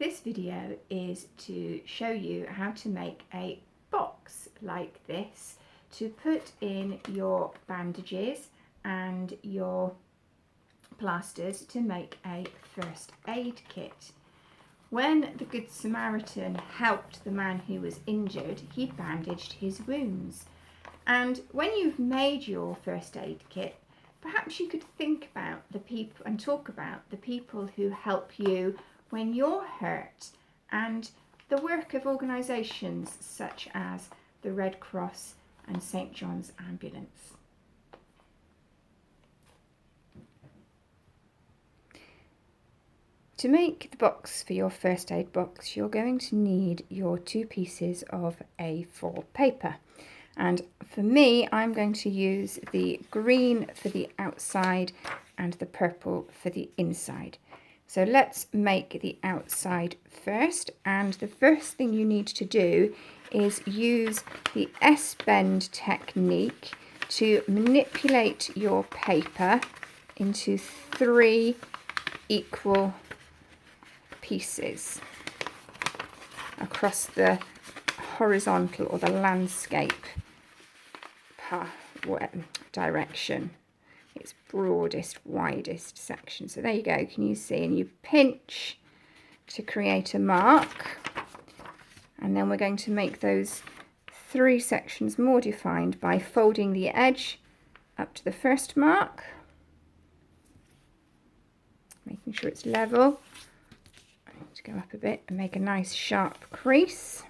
This video is to show you how to make a box like this to put in your bandages and your plasters to make a first aid kit. When the Good Samaritan helped the man who was injured, he bandaged his wounds. And when you've made your first aid kit, perhaps you could think about the people and talk about the people who help you when you're hurt, and the work of organisations such as the Red Cross and St John's Ambulance. To make the box for your first aid box, you're going to need your 2 pieces of A4 paper. And for me, I'm going to use the green for the outside and the purple for the inside. So let's make the outside first, and the first thing you need to do is use the S-bend technique to manipulate your paper into 3 equal pieces across the horizontal or the landscape direction. Its broadest, widest section. So there you go, can you see? And you pinch to create a mark, and then we're going to make those 3 sections more defined by folding the edge up to the first mark, making sure it's level. I need to go up a bit and make a nice sharp crease.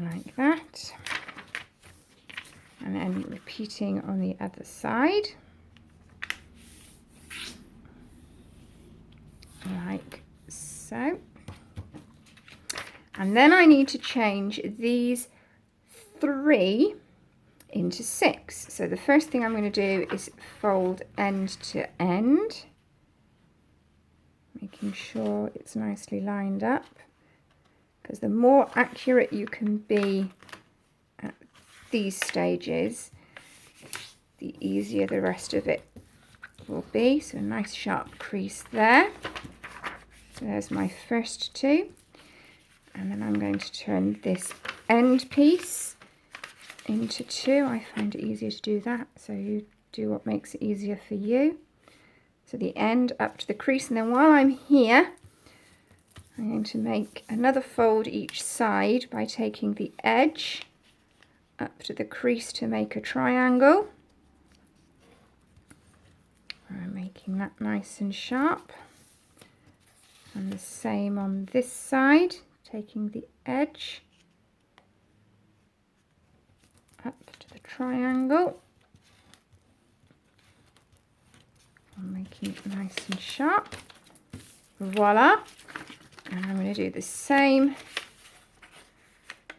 Like that, and then repeating on the other side, like so. And then I need to change these 3 into 6. So the first thing I'm going to do is fold end to end, making sure it's nicely lined up, because the more accurate you can be at these stages, the easier the rest of it will be. So a nice sharp crease there. So there's my first 2. And then I'm going to turn this end piece into 2. I find it easier to do that, so you do what makes it easier for you. So the end up to the crease, and then while I'm here, I'm going to make another fold each side by taking the edge up to the crease to make a triangle. I'm making that nice and sharp. And the same on this side, taking the edge up to the triangle. I'm making it nice and sharp. Voila! And I'm going to do the same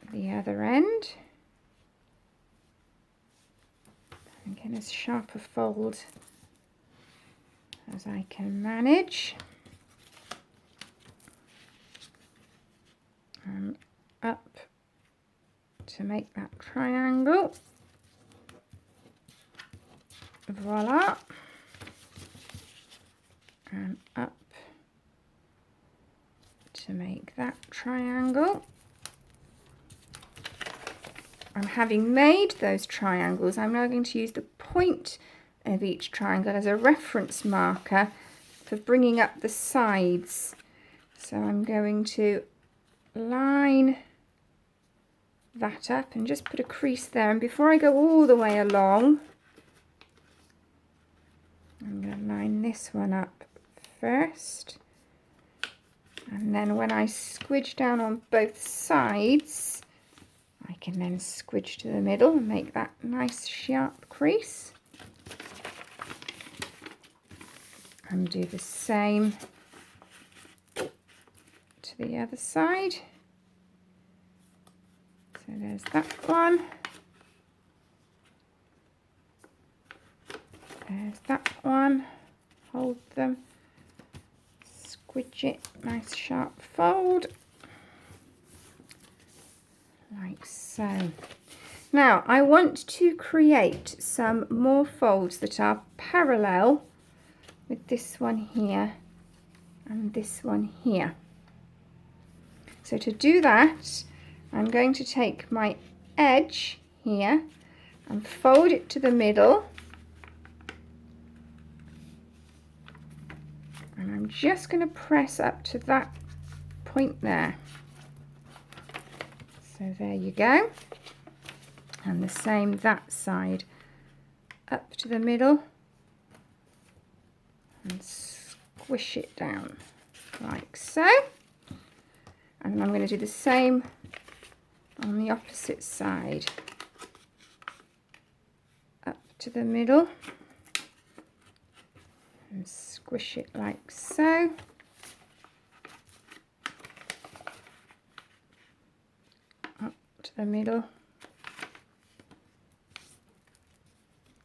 at the other end. And get as sharp a fold as I can manage. And up to make that triangle. Voila! And up to make that triangle. And having made those triangles, I'm now going to use the point of each triangle as a reference marker for bringing up the sides. So I'm going to line that up and just put a crease there. And before I go all the way along, I'm going to line this one up first. And then when I squidge down on both sides, I can then squidge to the middle and make that nice sharp crease. And do the same to the other side. So there's that one. There's that one. Hold them. Squidge it, nice sharp fold, like so. Now I want to create some more folds that are parallel with this one here and this one here. So to do that, I'm going to take my edge here and fold it to the middle, and I'm just going to press up to that point there. So there you go. And the same that side, up to the middle and squish it down like so. And I'm going to do the same on the opposite side, up to the middle and squish it like so. Up to the middle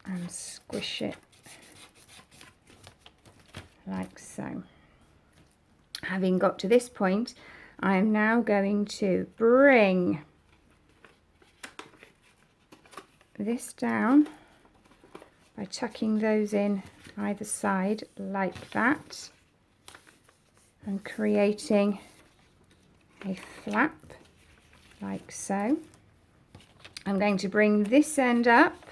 and squish it like so. Having got to this point, I am now going to bring this down by tucking those in either side like that and creating a flap like so. I'm going to bring this end up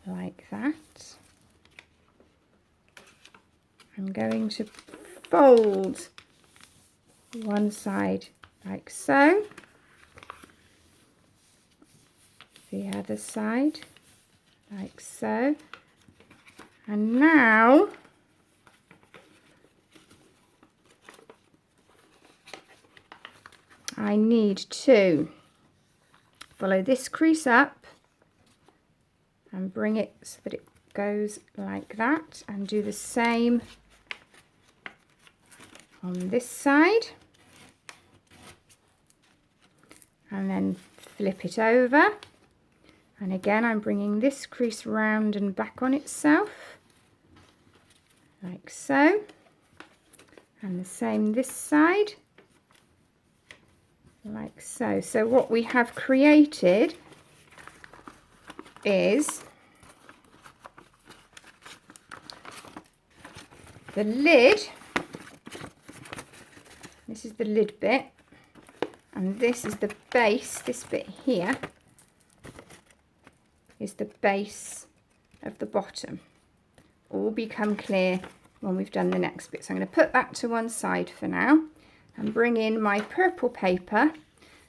like that. I'm going to fold one side like so, the other side like so, and now I need to follow this crease up and bring it so that it goes like that, and do the same on this side, and then flip it over, and again I'm bringing this crease round and back on itself like so, and the same this side like so. So what we have created is the lid. This is the lid bit, and this is the base. This bit here is the base of the bottom. All become clear when we've done the next bit. So I'm going to put that to one side for now and bring in my purple paper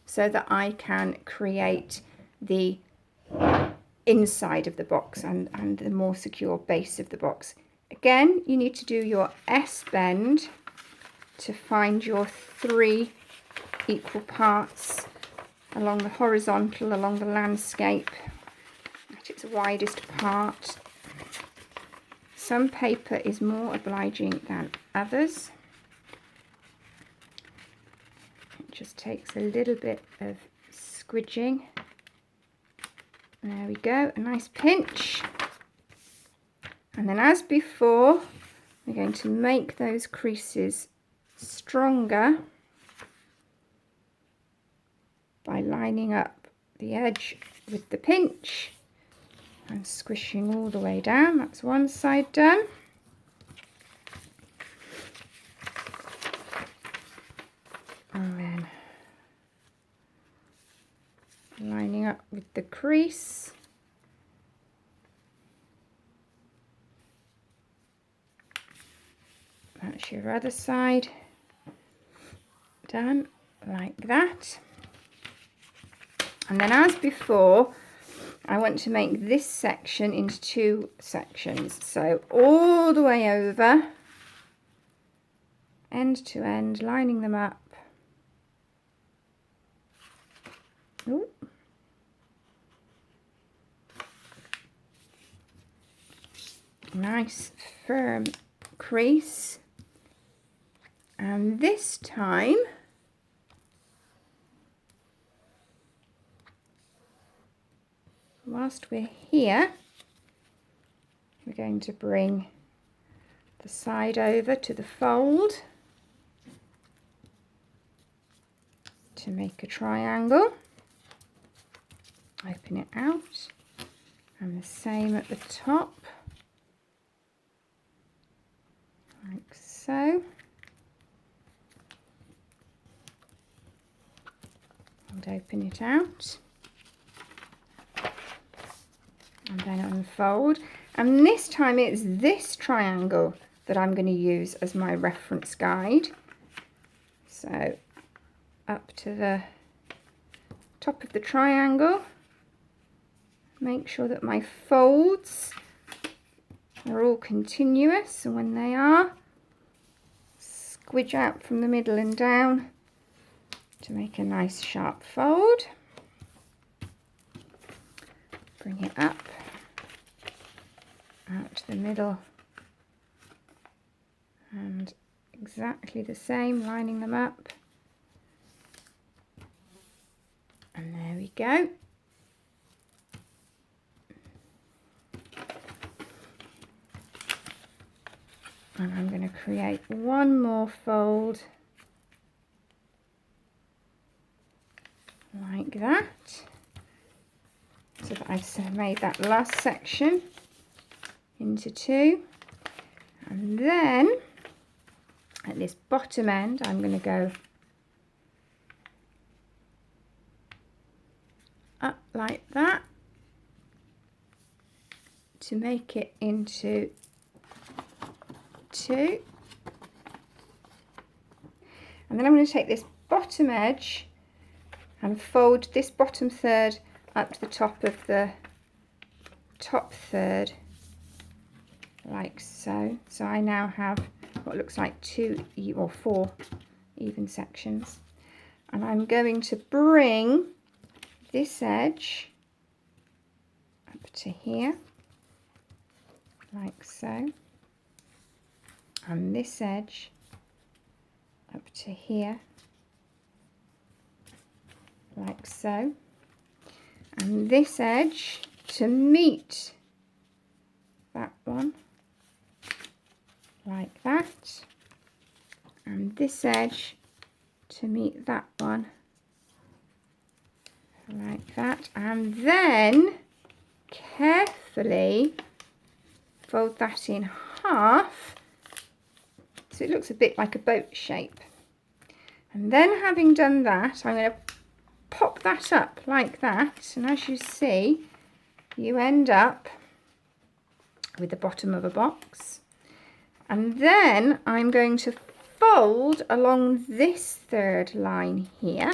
so that I can create the inside of the box and the more secure base of the box. Again, you need to do your S bend to find your 3 equal parts along the horizontal, along the landscape at its widest part. Some paper is more obliging than others. It just takes a little bit of squidging. There we go, a nice pinch. And then as before, we're going to make those creases stronger by lining up the edge with the pinch and squishing all the way down. That's one side done. And then lining up with the crease. That's your other side done like that. And then as before, I want to make this section into 2 sections. So all the way over, end to end, lining them up. Ooh. Nice firm crease. And this time whilst we're here, we're going to bring the side over to the fold to make a triangle. Open it out, and the same at the top, like so. And open it out, and then unfold. And this time it's this triangle that I'm going to use as my reference guide. So up to the top of the triangle, make sure that my folds are all continuous, and when they are, squidge out from the middle and down to make a nice sharp fold. Bring it up, out to the middle, and exactly the same, lining them up. And there we go. And I'm going to create one more fold like that, so that I've made that last section into two. And then at this bottom end I'm going to go up like that to make it into two. And then I'm going to take this bottom edge and fold this bottom third up to the top of the top third, like so. So I now have what looks like four even sections. And I'm going to bring this edge up to here, like so. And this edge up to here, like so, and this edge to meet that one, like that, and this edge to meet that one, like that, and then carefully fold that in half so it looks a bit like a boat shape. And then, having done that, I'm going to pop that up like that, and as you see, you end up with the bottom of a box. And then I'm going to fold along this third line here,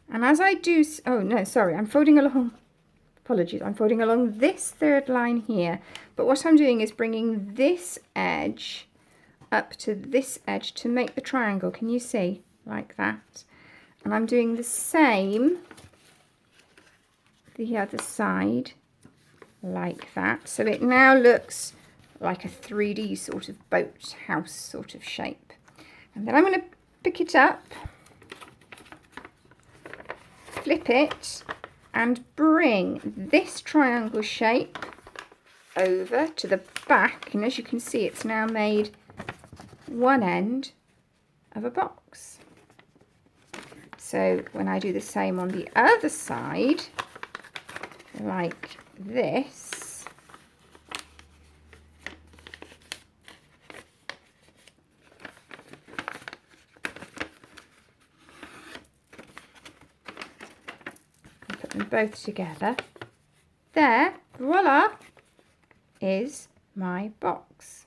and as I do, oh no, sorry, I'm folding along, apologies, I'm folding along this third line here, but what I'm doing is bringing this edge up to this edge to make the triangle. Can you see? Like that. And I'm doing the same the other side, like that. So it now looks like a 3D sort of boat house sort of shape. And then I'm going to pick it up, flip it, and bring this triangle shape over to the back. And as you can see, it's now made one end of a box. So when I do the same on the other side, like this, and put them both together, there, voila, is my box.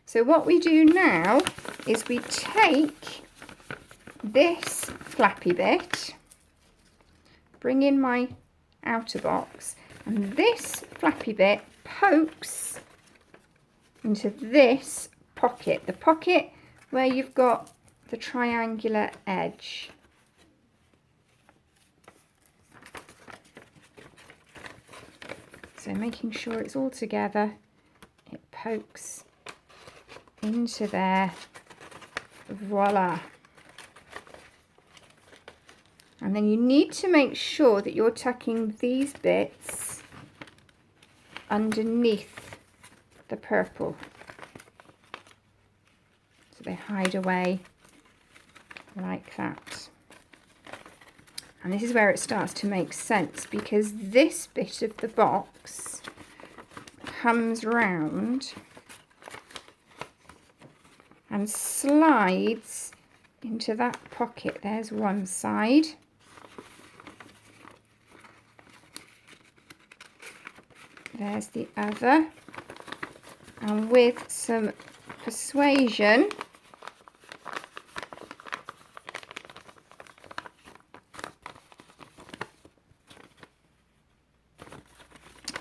So what we do now is we take this flappy bit, bring in my outer box, and this flappy bit pokes into this pocket, the pocket where you've got the triangular edge. So making sure it's all together, it pokes into there, voila. And then you need to make sure that you're tucking these bits underneath the purple, so they hide away like that. And this is where it starts to make sense, because this bit of the box comes round and slides into that pocket. There's one side. There's the other. And with some persuasion,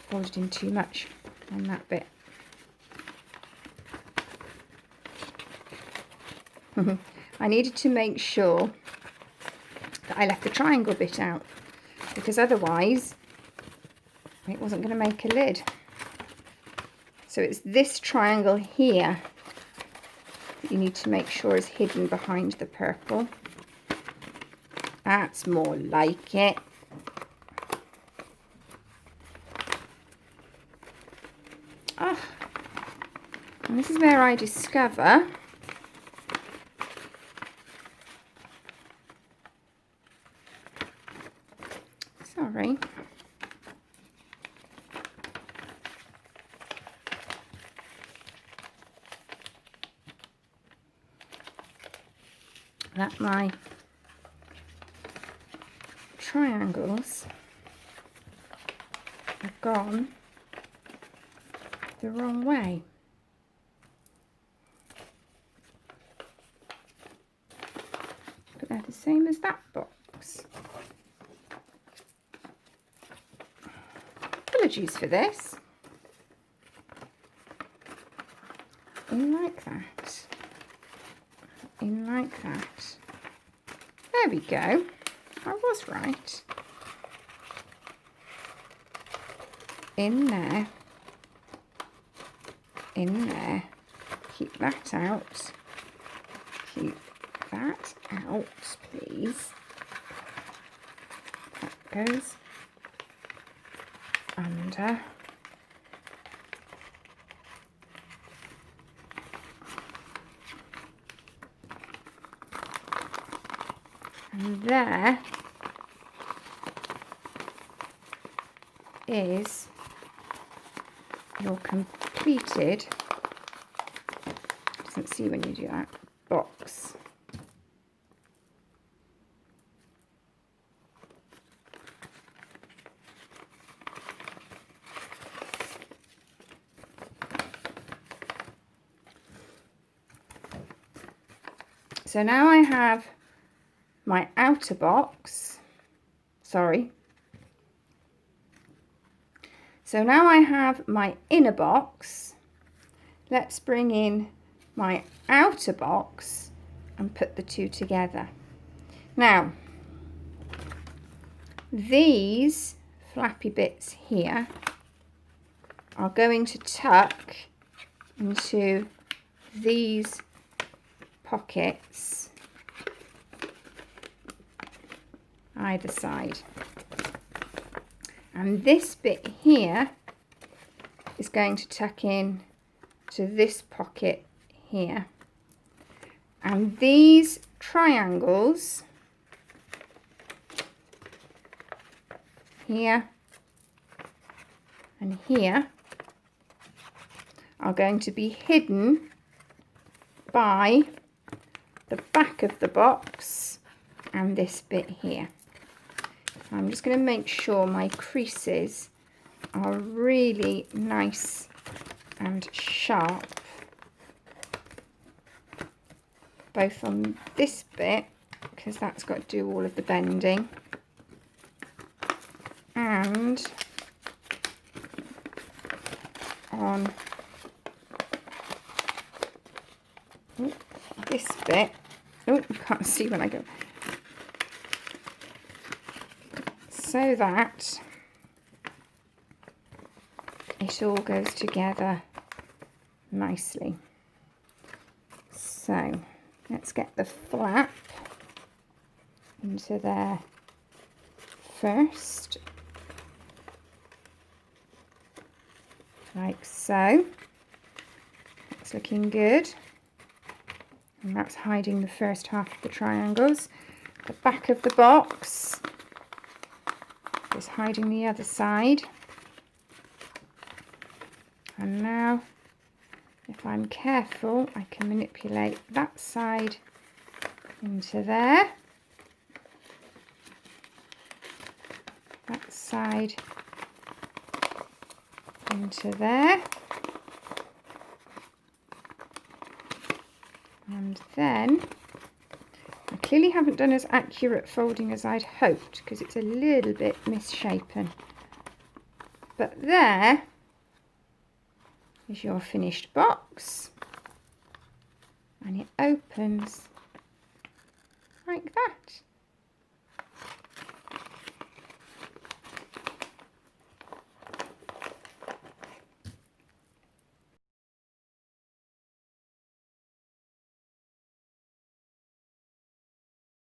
folded in too much on that bit. I needed to make sure that I left the triangle bit out, because otherwise it wasn't going to make a lid. So it's this triangle here that you need to make sure is hidden behind the purple. That's more like it. Ah, and this is where I discover sorry. That my triangles have gone the wrong way. But they're the same as that box. Apologies for this. In like that. In like that. There we go. I was right. In there. In there. Keep that out. Keep that out, please. That goes under. And there is your completed, doesn't see when you do that, box. So now I have my outer box, sorry. So now I have my inner box. Let's bring in my outer box and put the two together. Now, these flappy bits here are going to tuck into these pockets either side, and this bit here is going to tuck in to this pocket here, and these triangles here and here are going to be hidden by the back of the box and this bit here. I'm just going to make sure my creases are really nice and sharp, both on this bit, because that's got to do all of the bending, and on this bit. Oh, you can't see when I go. So that it all goes together nicely. So let's get the flap into there first, like so. It's looking good. And that's hiding the first half of the triangles. The back of the box is hiding the other side. And now, if I'm careful, I can manipulate that side into there. That side into there. And then, I clearly haven't done as accurate folding as I'd hoped because it's a little bit misshapen. But there is your finished box, and it opens like that.